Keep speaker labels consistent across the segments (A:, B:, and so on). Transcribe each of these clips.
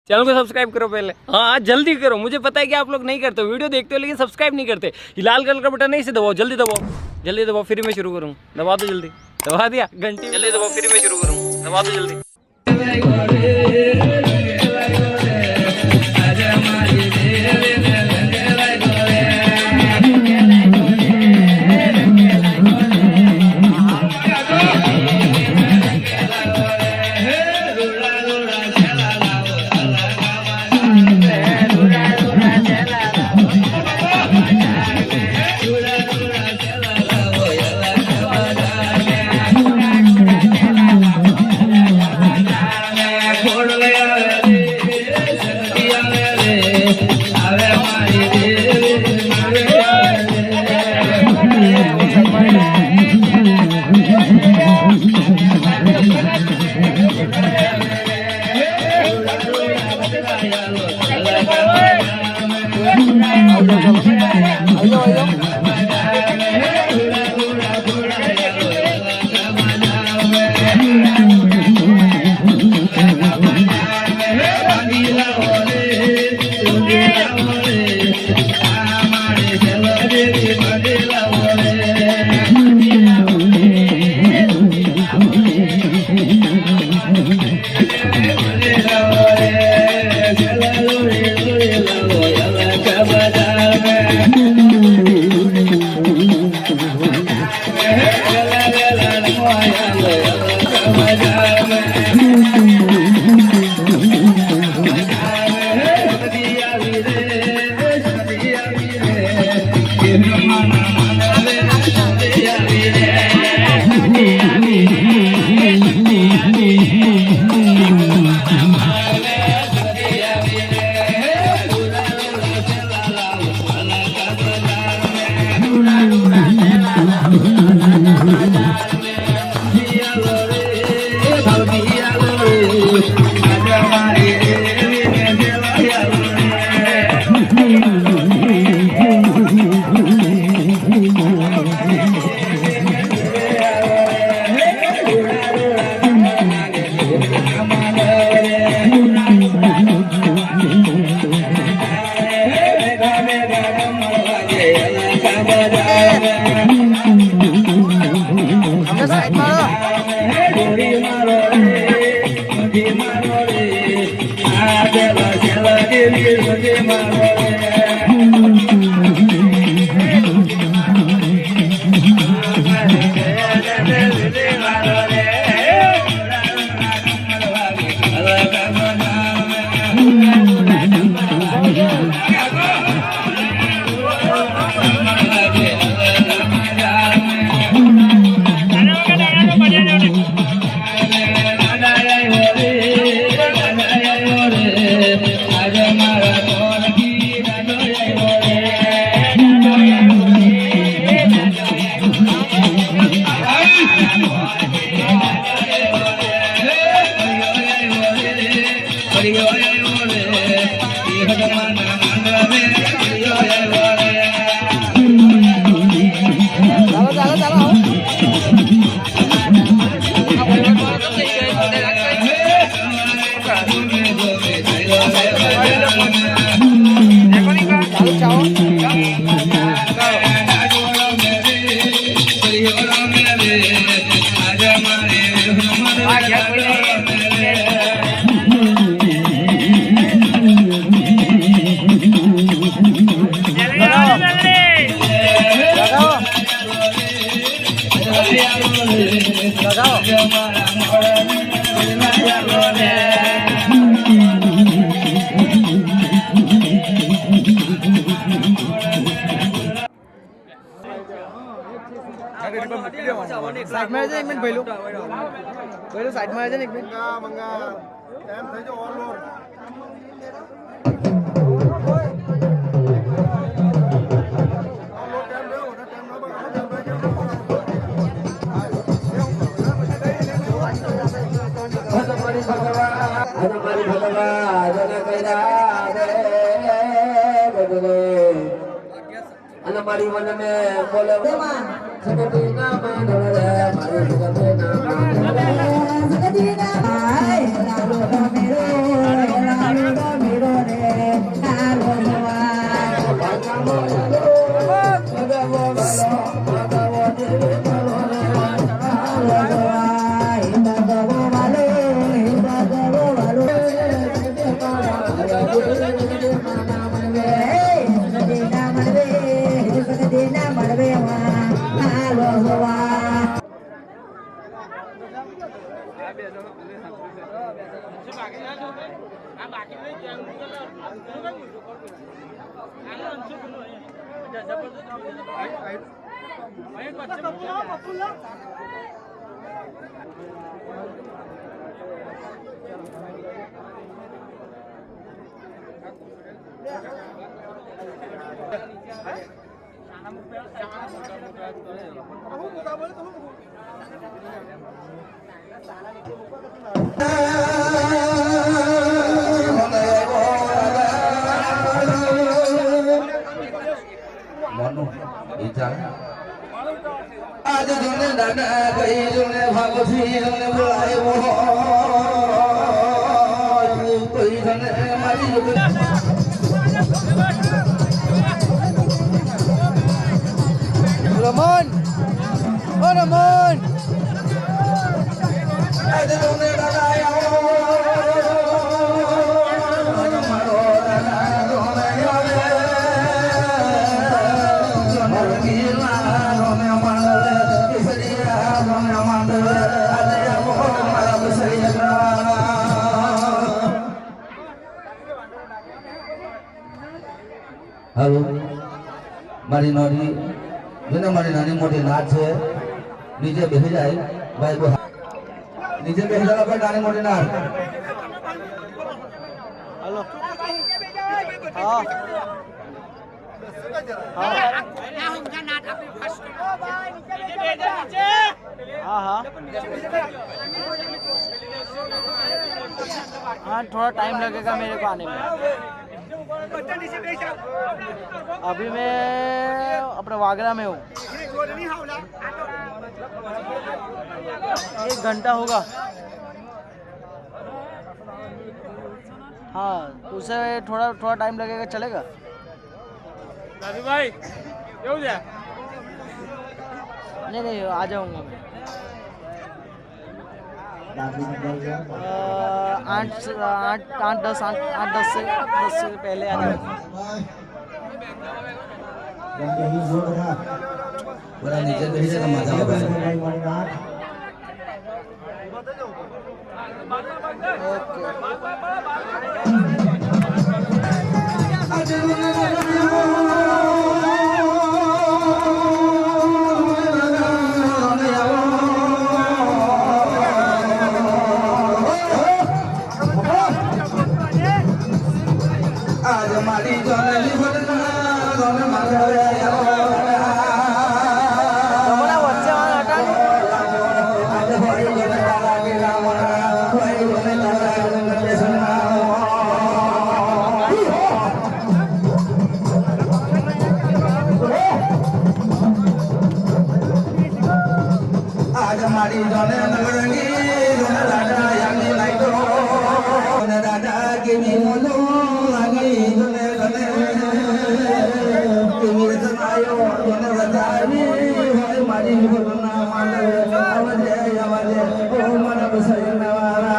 A: Channel को subscribe करो पहले। हाँ जल्दी करो, मुझे पता है कि आप लोग नहीं करते हो, वीडियो देखते हो लेकिन सब्सक्राइब नहीं करते। ये लाल कलर का बटन नहीं, इसे दबाओ, जल्दी दबाओ, जल्दी दबाओ, फिर मैं शुरू करूँ। दबा दो जल्दी, दबा दिया घंटी, जल्दी दबाओ, फिर मैं शुरू करूँ। दबा दो जल्दी।
B: साइड में एक मिनट पहलू साइड में एक मिनट मंगा टाइम થઈ જો ઓન લોડ
C: हमारी मन में बोले सगदीना में ढोले हमारी सगदीना में ढोले सगदीना में लालो मेरे लालो आज जोने दादा कई जोने भागवती जोने बुलाए वो कोई जोने मारी
B: रमन ओ रमन
C: आज जोने दादा आया हेलो मारी नौरी जोने मारी नानी मोटी नाच है नीचे बेह जाए भाई को नीचे बेह जाए पर नानी मोटी नाच
B: हेलो हाँ हाँ हाँ हाँ थोड़ा टाइम लगेगा मेरे को आने में। अभी मैं अपने वागरा में हूँ। 1 घंटा होगा। हाँ उसे थोड़ा टाइम लगेगा, चलेगा?
A: दादू भाई क्यों जा?
B: नहीं आ जाऊंगा मैं। 8-10 से पहले आ जाऊंगा।
C: पूरा नीचे बेह जाए तो मजा आएगा। आज मारी जोने लिखना जोने मारे आज मारी जोने नगरंगी जोने राजा यांगी नाइटो जोने राजा के भी मोलो लागी जोने जोने के भी समायो जोने राजा भी होय मारी बोलना माने आवाजे ओ मन बसयना वाला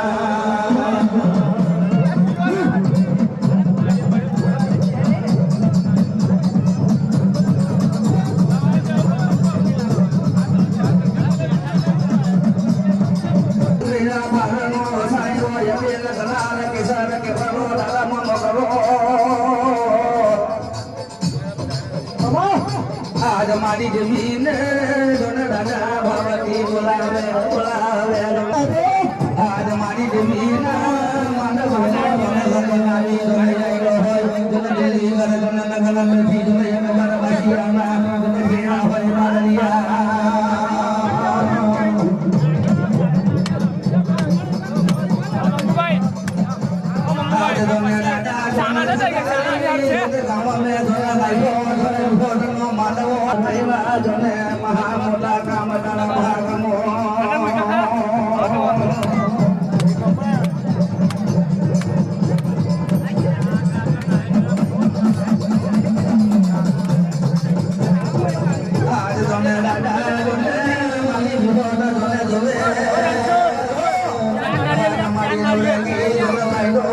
C: आज हमारी जमीन दोन राजा भगवती बुलावे बुलावे आज हमारी जमीन मन भोला मन नारी दोन जाइलो होय दोन दिल्ली घर दोन नगर में भी दोन नगर बसिया ना दोन बिना होय मारिया आज दोन राजा गांव में दोन लाइयो दोन मानव महिमा जने महामोटा काम दाना भागमो आज जने दादा जने माली भगवान जने जोवे हमारी नौलंगी जने लाइलो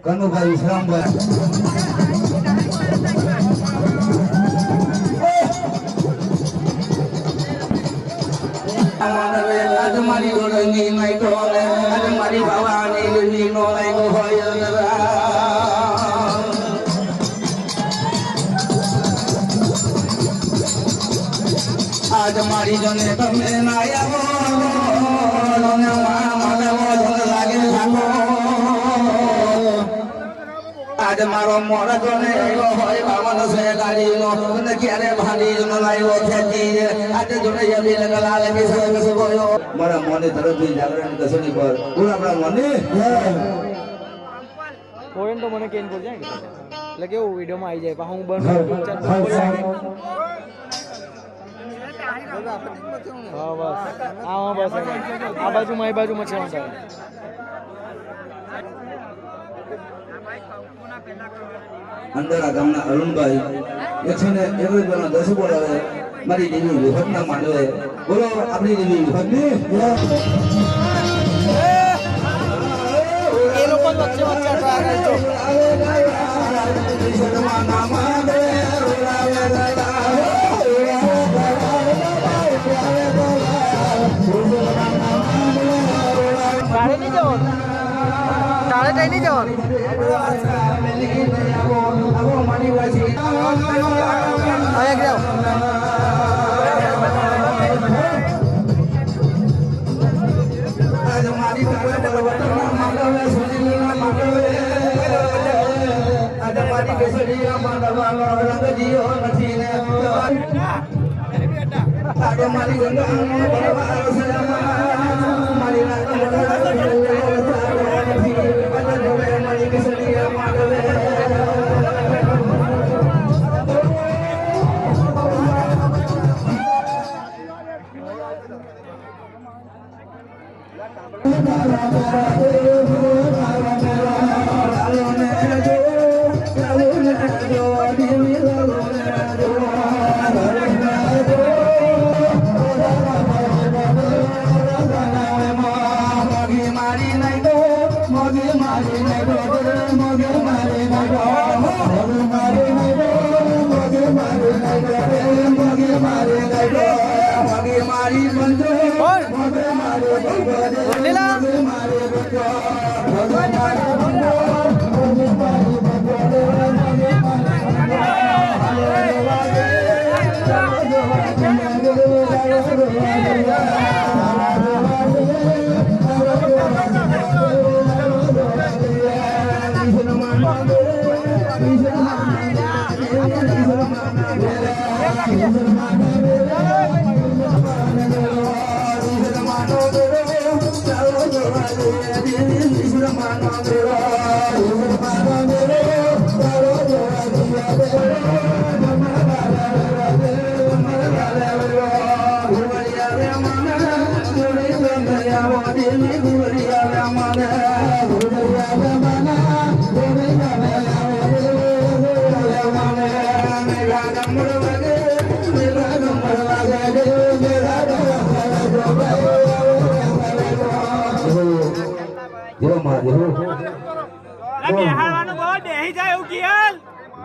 C: कनु भाई विश्राम भाई માનવે આજ મારી ગોરંગી નહીં તો આજ મારી ભવાની ગંજી નો લાગ્યો હોય આજ મારી જને તમે ના આવો લાગે આજ મારો મોરત ને એવો હોય બાવન સે ગાડી નો અને ક્યારે ભાડી ન લાવ્યો ખેતી આજે જોડે યબી લગલા લાગે સગસ ગયો મારા મોને તરફથી જાગરણ દસણી પર બોલ આપણા મોને
B: ફોરેન તો મને કેન બોલ જાય એટલે કેવું વિડીયોમાં આવી જાય હું બન હા બસ આ બસ આ બાજુ મારી બાજુ મચવાનું થાય
C: અંદરા ગામના અરુણભાઈ 121 નો 10 બોલાવે મારી દેવી વિહતના માંડવે બોલો આપણી દેવી વિહતની
B: એ લોકો વચ્ચે વચ્ચે ટ્રાય કરજો તારે નહીં જવાનું તારે કઈ નહીં જવાનું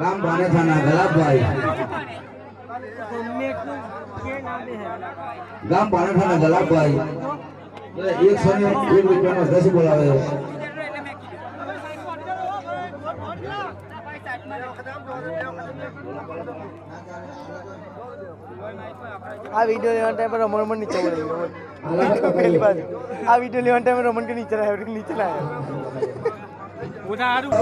B: ગામ ભાનેઠાના ગલાબભાઈ ગામ ભાનેઠાના ગલાબભાઈ 101 રૂપિયાનો 10 બોલાવે આ વિડિયો લેવા ટાઈમ પર રમણ નીચે પડ્યો પહેલી બાર આ વિડિયો લેવા ટાઈમ રમણ કે નીચે આવ્યો નીચે લાયા ઉઠા હારું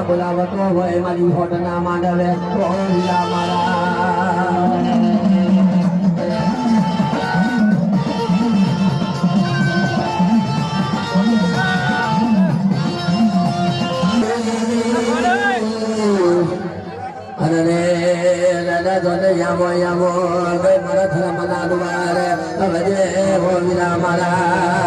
C: બોલાવતો હોય મારી હોટના માંડવે લીલા મારા યામો યામો મારા થરા મના દુવારે હવે હો લીલા મારા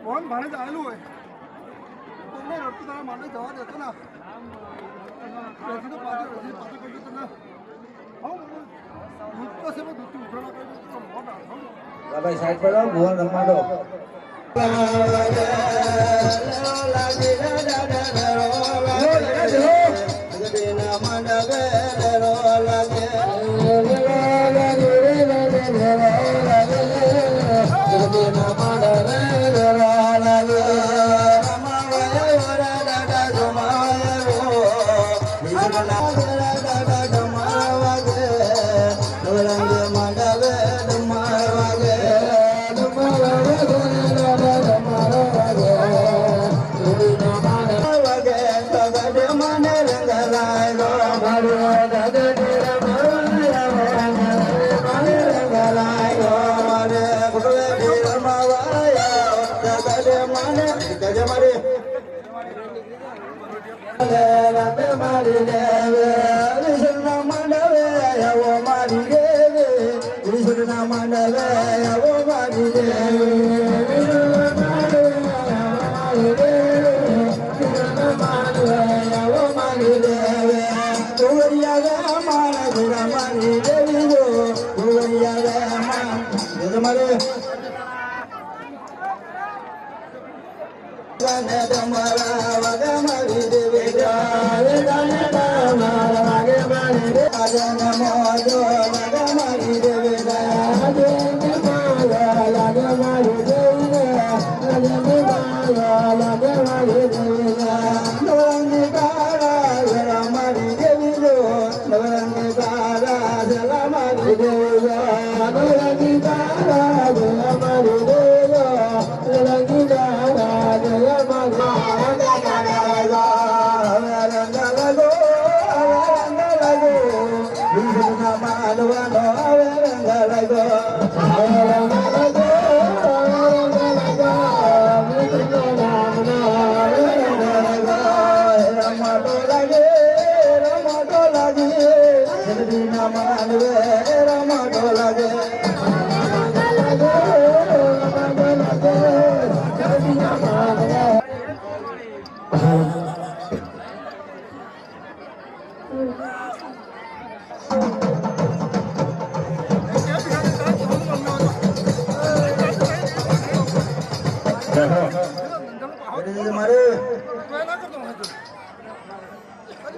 D: કોણ ભાડે આવેલું હોય તમને રોટલી તારા માટે જવા દેતો ના પછી તો પાછું કરજો તને દૂધ તો છે દૂધ ઉઠાડા કરજો તો મોટા
C: ભાઈ સાઈડ પર આવો ભુવન રમાડો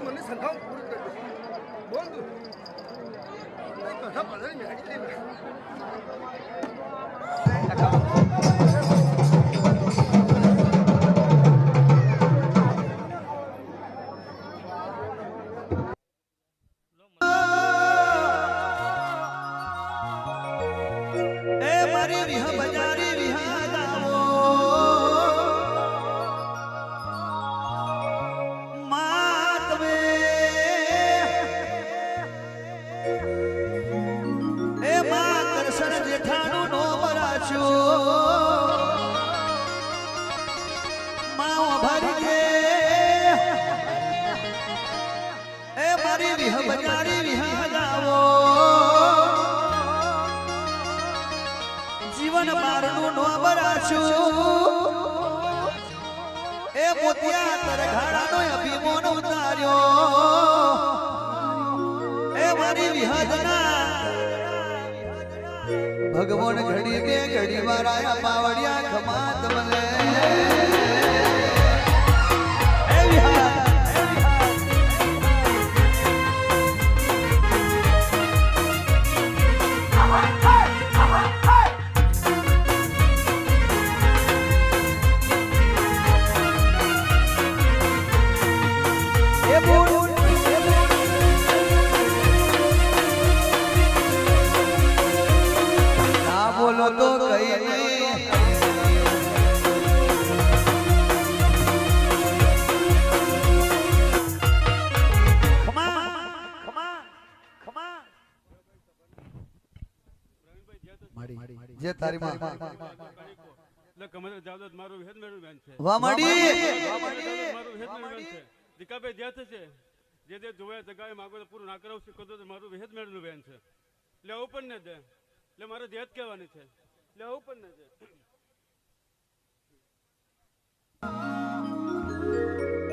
D: મને સંખાવ પૂરી કરી બોલ તું કથા પડે મેં
C: જેઠાણું માઓ ભરજે એ મારી વિહ બજારી વિહ ગાવો જીવન મારનું નો બરાશું એ મોતિયા તર ઘાડાનો અભિમાન ઉતાર્યો એ મારી વિહદના ભગવાન ઘડી બે ઘડી વાળા પાવડિયા ખમા તમને એ વિહદ બોલો તો કઈ નહીં જે તારી માં
E: એટલે કમર જાવદત મારું હેદ મેળું બેન છે
C: વામડી
E: મારું હેદ મેળું બેન છે દીકાબે જે થશે જે જે જોયા જગાએ માગો તો પૂરું ના કરાવ શીખો તો મારું હેદ મેળું બેન છે એટલે આવું પણ ને દે એટલે મારે જેત કહેવાની છે એટલે આવું પણ ને દે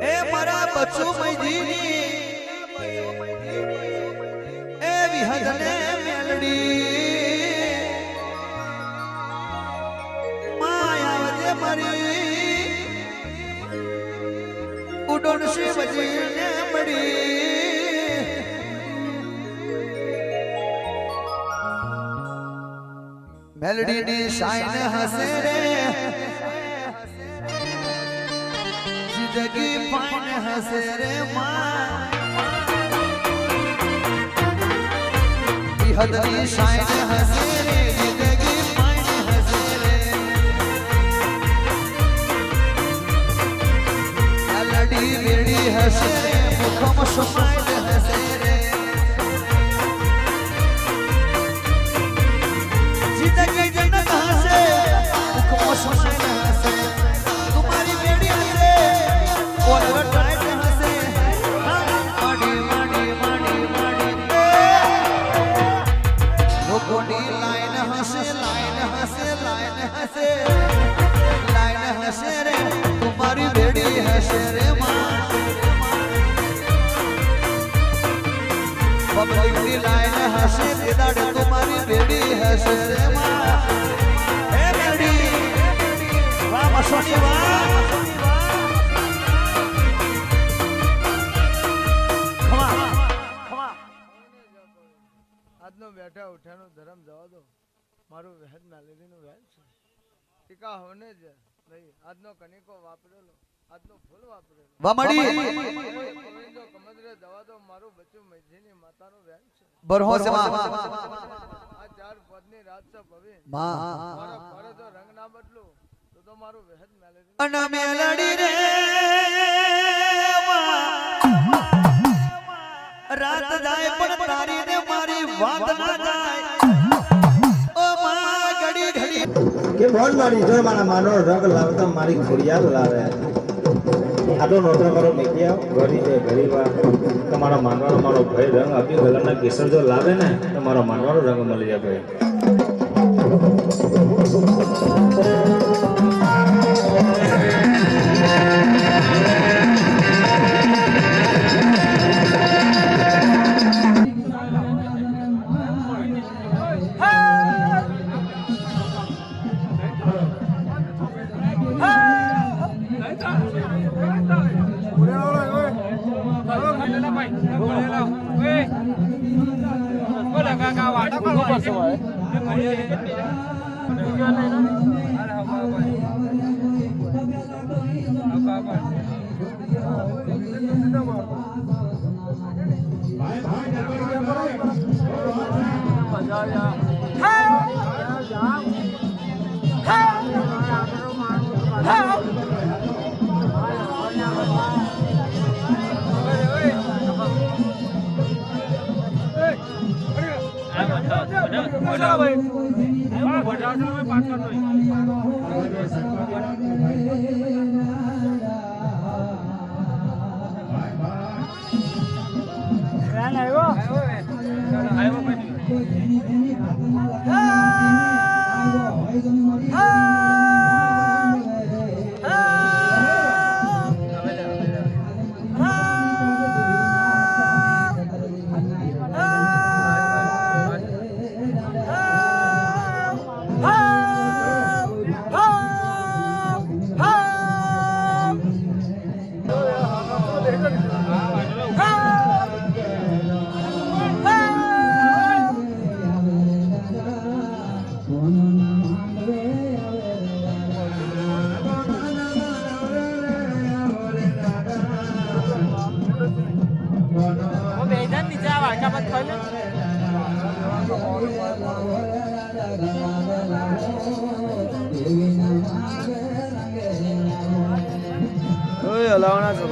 C: એ મારા બચ્ચો મૈદીની એ વિહદને મેલડી માયાવજે મારી ઉડોણસી વજીને મળી મેલડીની શાઇન હસે રે જિંદગી ફાઇન હસે રે માં વિહદની શાઇન હસે રે જિંદગી ફાઇન હસે રે લડી બેડી હસે રે મુખમ સ્માઇલ હસે રે જિંદગી જન્નત હસે મુખમ સ્માઇલ હસે तुम्हारी बेड़ी हसे और टाइट हसे माड़ी माड़ी माड़ी माड़ी लोकोनी लाइन हसे लाइन हसे लाइन हसे लाइन हसे रे तुम्हारी बेड़ी हसे रे मां पब्लिक की लाइन हसे तेदाड़ तुम्हारी बेड़ी हसे रे मां ए बेड़ी वाह मसोनी वाह
B: આજનો બેઠા ઉઠાનો ધર્મ જવા દો મારું વહેદ મેલેડીનું વહેદ છે ટીકા હોને જ નહીં આજનો કનિકો વાપરેલો આજનો ફૂલ વાપરેલો
C: વામડી
B: ગોવિંદો કમદરે જવા દો મારું બચ્ચું મૈજીની માતાનું વહેદ છે
C: બરહો સે માં
B: આ ચાર પદની રાત છે ભવી
C: માં
B: મારો ફરે જો રંગ ના બદલું તો મારું વહેદ મેલેડી
C: અન મેલડી રે રાત જાય પણ તારી ને મારી વાત ના જાય ઓ માં ઘડી ઘડી
F: કે બોલ મારી જો મારા માનો રંગ લાવતા મારી ખોડિયાર લાવે આટલો નોતરો મારો મેકિયા ઘડી છે ઘડીવાર તમારો માનવાનો મારો ભાઈ રંગ આપી ગલરના કેસર જો લાવે ને તો મારો માનવાનો રંગ મળી જાય ભાઈ
B: હલાવવાના છો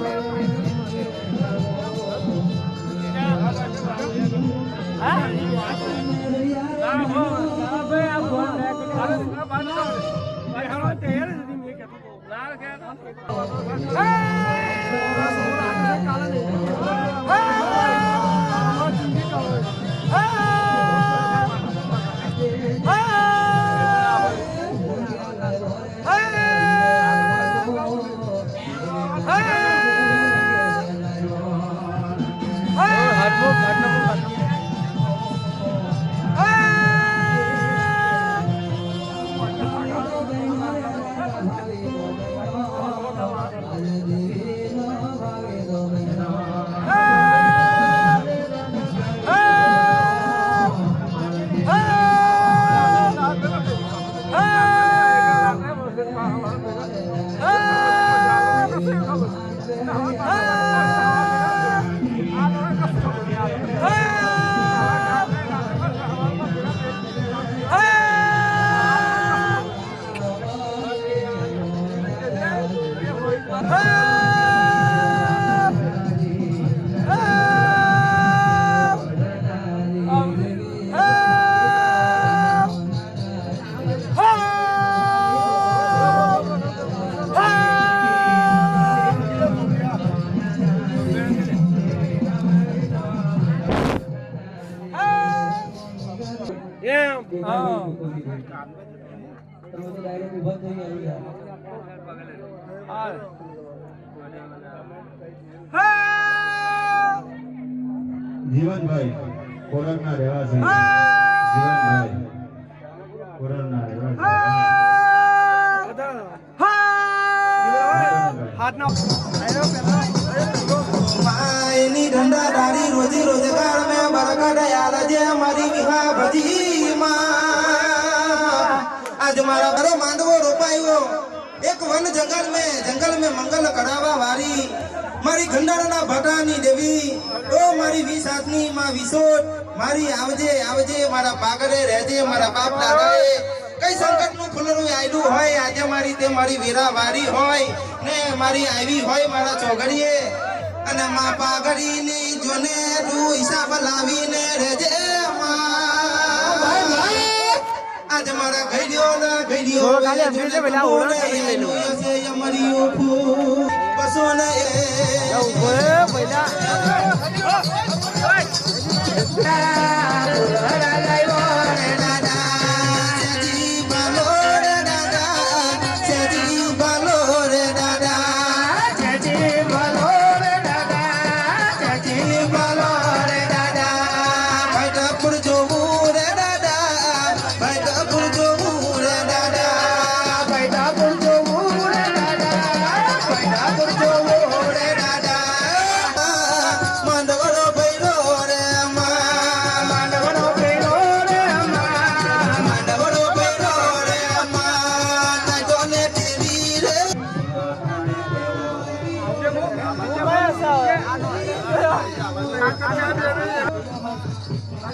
F: જીવનભાઈ કોરણના રહેવાસી જીવનભાઈ કોરણના
C: માયની ધંધા દારી રોજી રોજગાર में बरकत यार जे हमारी विवाह भजी मां आज मारा बरो मांडवो रोपायो एक वन जंगल में मंगल करावा वारी मारी गंडाळना भटानी देवी ओ मारी 27ની માં વિસોટ મારી આવજે આવજે મારા પાગડે રહેજે મારા બાપ દાદાએ કઈ સંકટ નું ફૂલનું આયલું હોય આજે મારી તે મારી વીરા વારી હોય ને મારી આવી હોય મારા ચોગડીએ અને માં પાગડી ની જોને તું હિસાબ લાવીને રહેજે આજ મારા ગઈડ્યો
B: કાલે અમને પેલા ઓળખ કરી લેલું
C: અમારી ઓફુ બસોને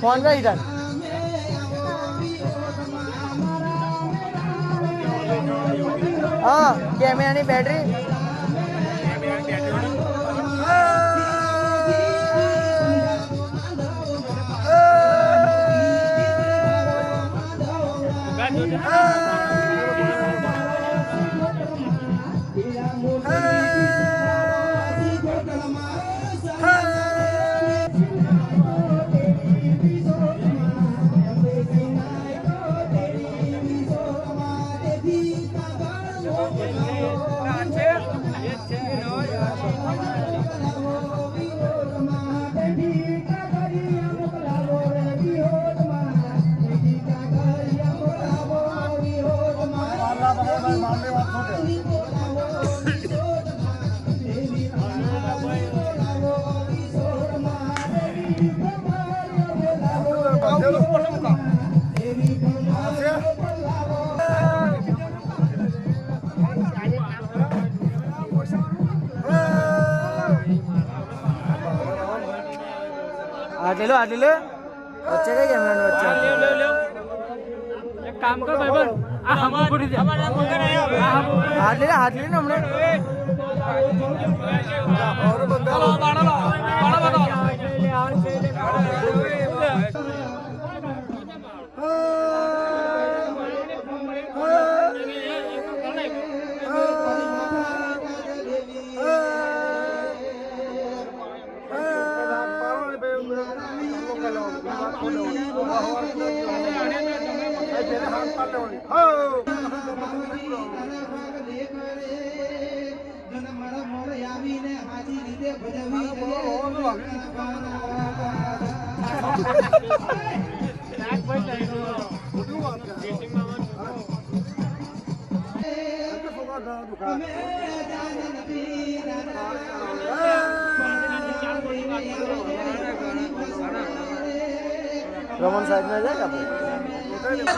B: फोन का इधर हाँ कैमरा नहीं बैटरी आटले लो बच्चे का कैमरा बच्चा
A: एक काम कर भाई बन आ हम ऊपर ही जा
B: हाथ ले ना हमने રમણ સાહેબ ને જાય આપણે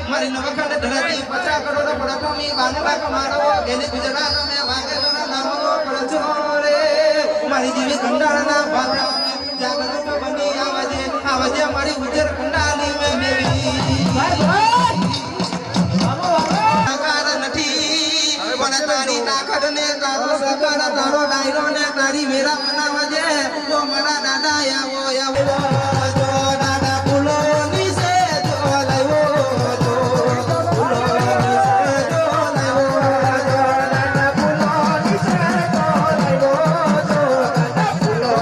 C: મારી નવખંડ ધરતી 50 કરોડ પડભૂમિ બાંધવા કમાડો એની ગુજરાત મે વાગેલો નામો પડજો રે મારી જીવી કંડાળના ભાગરા જાગૃત બની આવજે આવજે મારી ઉજર કંડાલી મે દેવી આકાર નથી પણ તારી તાકાત ને તારો સકાર તારો ડાયરો ને તારી મેરા બનાવજે તો મારા દાદા આવો આવો જો દાદા ફૂલો ની સે જો લાવો જો ફૂલો ની સે જો લાવો જો દાદા ફૂલો ની સે જો લાવો જો દાદા ફૂલો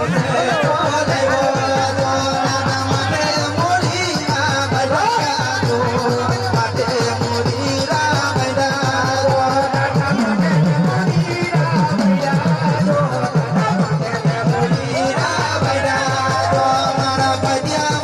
C: ની સે જો લાવો જો દાદા માટે મોરી આ બડા જો માટે મોરી રા બડા જો દાદા માટે મોરી રા બડા જો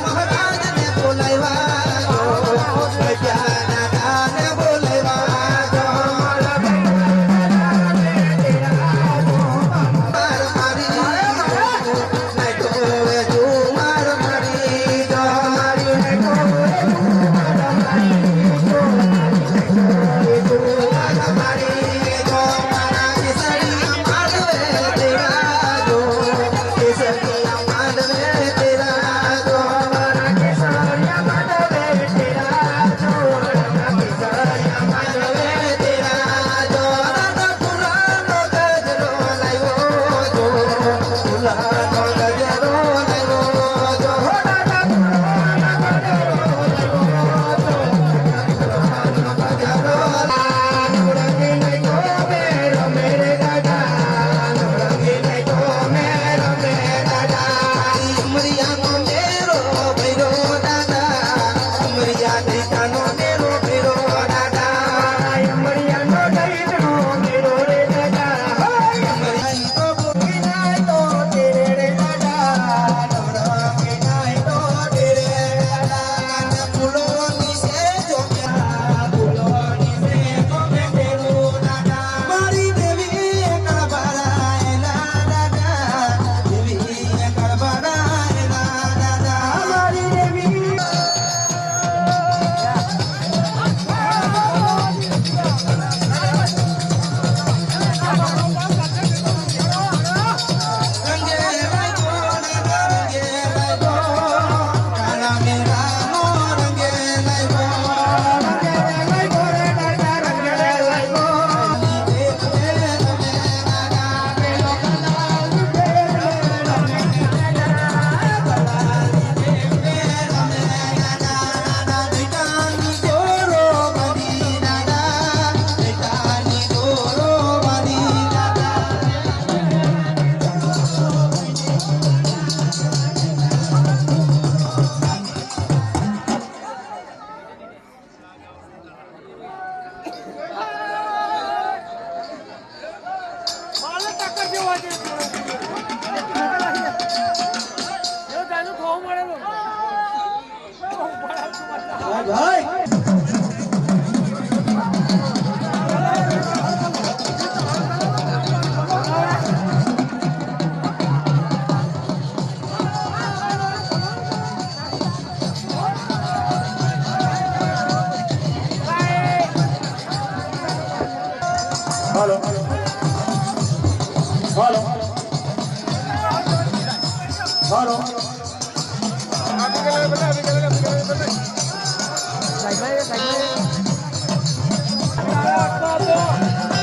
B: સાઈડ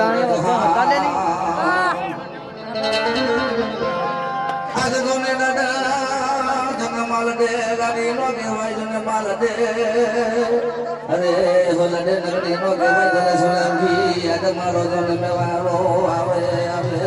B: હતા ને
C: આજ કોને દાદા જન માલ દે ગાડી નો કહેવાય જન માલ દે અરે હોલ દે નગડી નો કહેવાય જન સોલંકી આજ મારો જન મેવારો આવે આવે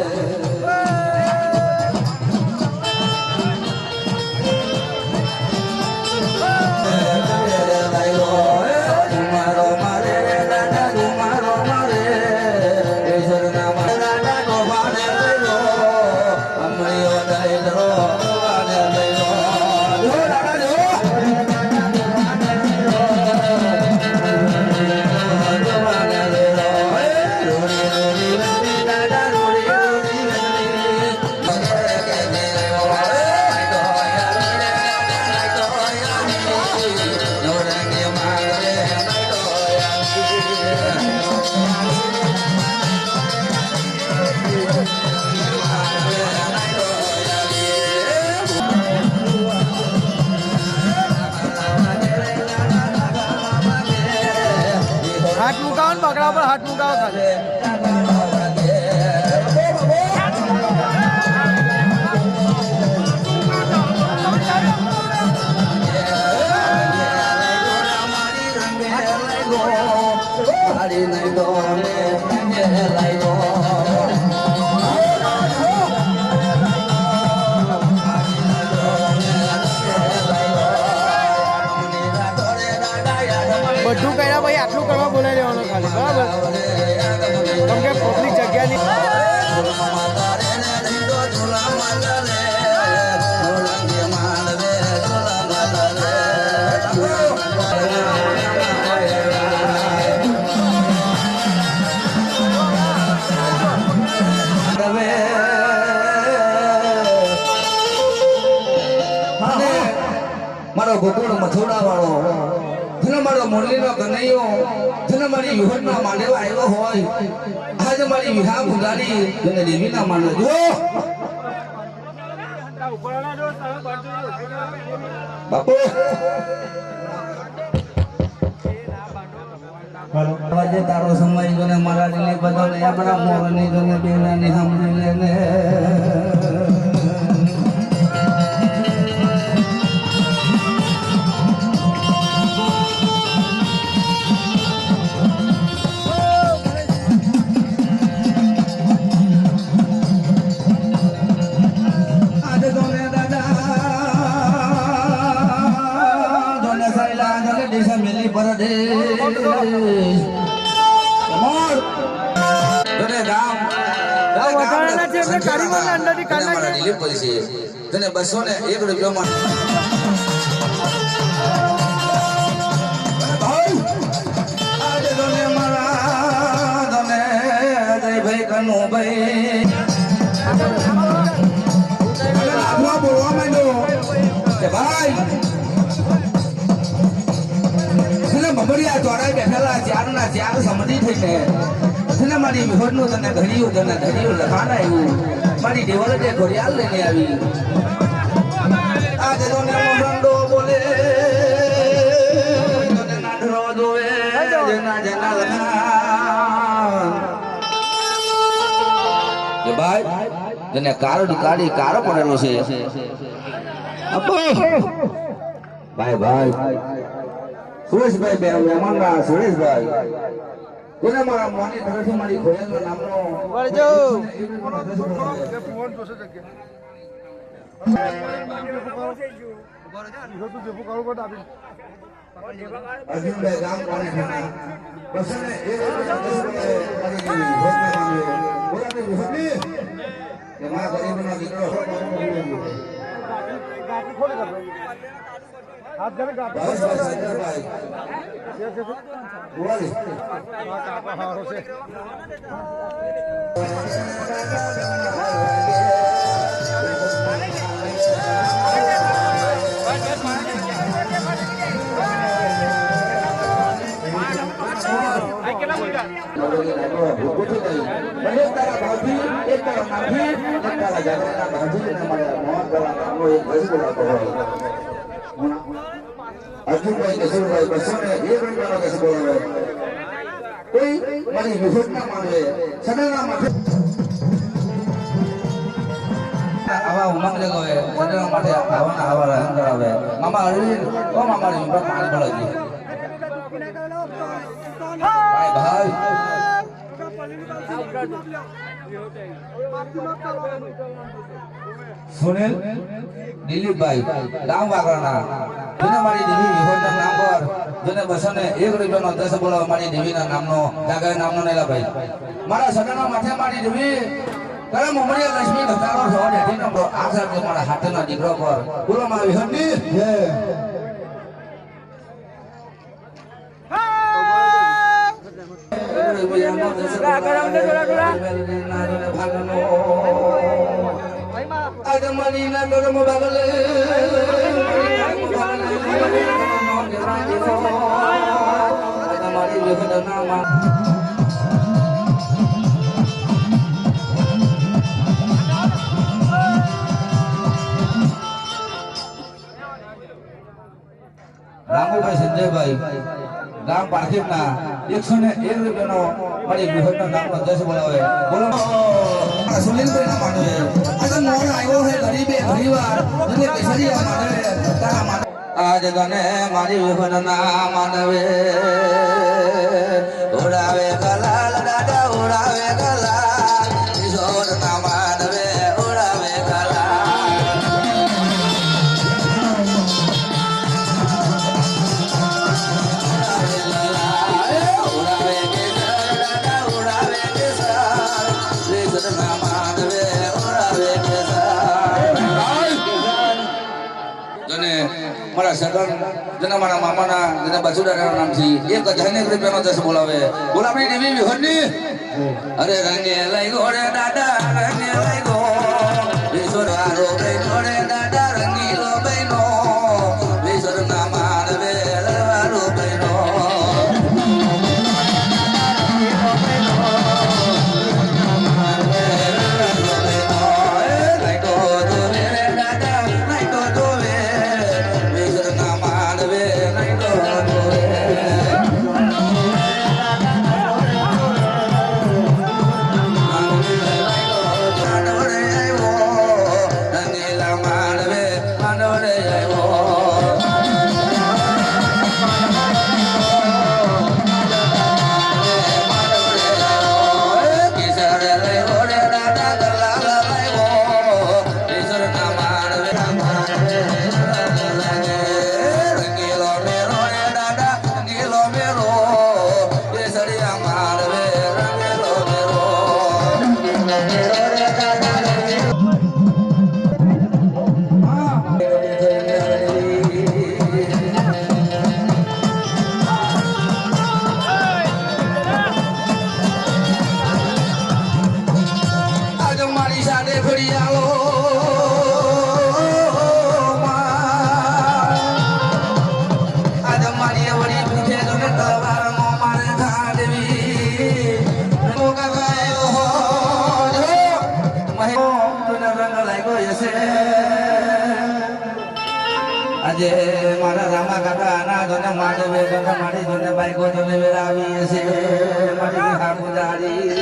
B: હાથ મુકાવો ને બકરા પર હાથ મુકાવો ખાલી બધું કર્યા પછી આટલું કરવા બોલાવી લેવાનું ખાલી બરાબર કેમ કે પબ્લિક જગ્યાની
C: મારો ગોકુળ મથુરા વાળો જેને મારો મુરલીનો કનૈયો જેને મારી વિહતના માંડેવા આવ્યો હોય આજે મારી વિહા ગુંદારી જેને દેવીના માંડે જો બાપુ આજે તારો સમય જોને મારા દિલે બદલે આપણા મોરની જોને બેનાની સાંભળી લેને તને 201 રૂપિયામાં ભાઈ કનો ભાઈ બોલવા માંડ્યો કે ભાઈ બબડિયા દ્વારા બેઠેલા ચારના ચાર સમજી થઈને તને મારી વિહોરનું તને ઘડિયું લખાણ આવ્યું મારી દેવલ જે ઘડિયાળ લઈને આવી આજે તો મોરંડો બોલે તને નાઢરો જોવે જેના જેના લખાણ કે ભાઈ તને કાર્ડ કાઢી કારો પડેલો છે ભાઈ સુરેશભાઈ બે મહેમાનના સુરેશભાઈ કોને મારા મોની તરફથી મારી ખોયાનો નામનો
B: વળજો
D: ફોન જોશે
C: અર્જુનભાઈ ગામ કોને બસને કે મારા ગરીબનો દીકરો
D: હાથ જને ગાતો
C: બસ ભાઈ બોલી
D: હારો છે
C: અર્જુનભાઈ કેશુભાઈ 201 રૂપિયાનો કેસ બોલાવે કોઈ મારી વિહોત ના માનવે સદાના માટે આવા ઉમંગ લે ગયે સદાના માટે આવાના આવા રહન કરાવે મામા અરવિંદ ઓ મામા રે ઉપર પાણી ભળાજી ભાઈ ભાઈ સુનિલ દિલીપભાઈ ગામ વાગરાના જેને મારી દેવી વિહોરના નામ પર જેને બસોને 1 રૂપિયાનો 10 બોલાવ મારી દેવીના નામનો જાગા નામનો નેલા ભાઈ મારા સદાના માથે મારી દેવી કરે મુમરિયા લક્ષ્મી ધતારો છો ડેઠી નંબર આખર કે મારા હાથના દીકરો પર બોલો મારી વિહોરની જય Adamani na dormo bagale Adamani lehna nama Ramubhai સંજયભાઈ ગામ પારખીના 101 રૂપિયાનો મારી વિહોરના નામનો 10 બોલાવે બોલો સુનિલભાઈ ના માનવે આજે મોર આવ્યો હે ગરીબે ઘણીવાર મને કેસરિયા માનવે તારા માનવે આજ ગને મારી વિહોરના નામ માનવે ઉડાવે ગલાલ દાદા ઉડાવે ગલાલ કિશોર ના માનવે ઉડાવે ગલાલ મારા સગન જેના મારા મામાના જેના બસુડાના નામથી 1000 રૂપિયાનો 10 બોલાવે બોલાવણી દેવી વિહોરની અરે રંગે લઈ ગોળે દાદા રંગે લઈ ગો વિશ્વર વારો લઈ ગોળે દાદા રંગીલો બહેનો વિશ્વર ના માનવે વારો બહેનો આજે મારા રામા કાકા આના જોને માડવે જોને માડી જોને બાઈકો જોને વેરાવી છે મારી હાપુદારી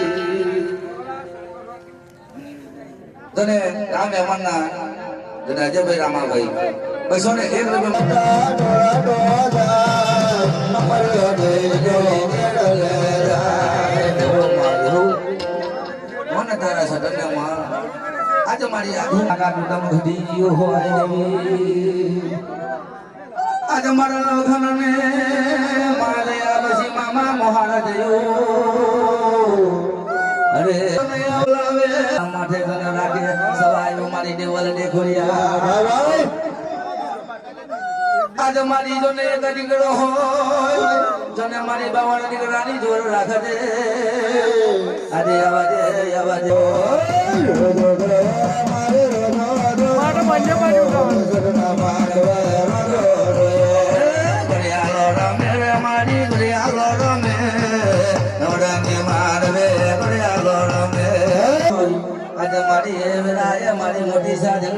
C: તને રામ મહેમાનના જને અજયભાઈ રામાભાઈ 201 રૂપિયા તારા સદને માં આજે મારી આખા દુકાન ઘડી હોય આજે મારા લખનને મારે બસી મામા મોહારા જયો અરે બોલાવે માથે ગને રાખે સવાયો મારી દેવલ દેખોરિયા આજે મારી જોને એક દીકરો હોય જને મારી બાવાના દીકરાની જોર રાખે છે આજે આવાજે મારી મોટી સાથે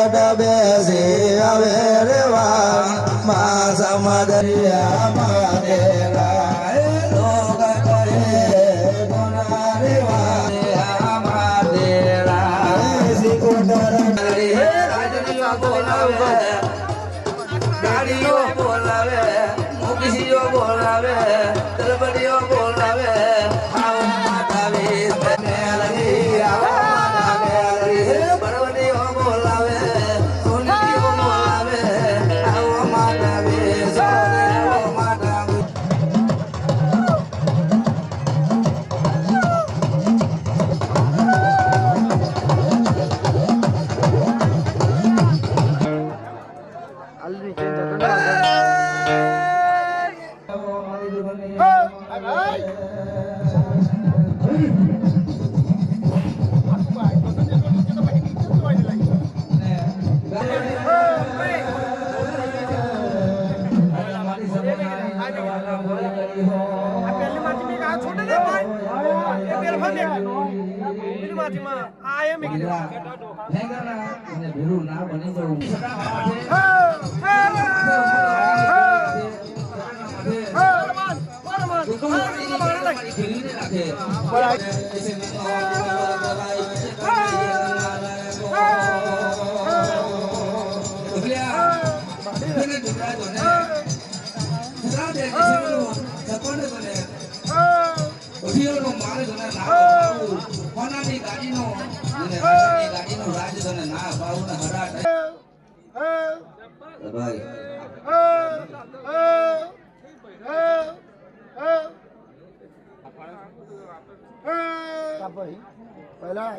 C: કોટ બેસી આવે રે વા મા સમદરિયા માદેરા લોક કરે ગુના રે વા માદેરા સિકોટર રાજનીઓ બોલાવે ગાડીઓ બોલાવે મુકીઓ બોલાવે તરબડીઓ બોલાવે આવો માતા વીસ મેલડી આવો માતા મેલડી બળવડીઓ બોલાવે સોનીઓ બોલાવે આવો માતા વીસ આવો માતા
D: પહેલા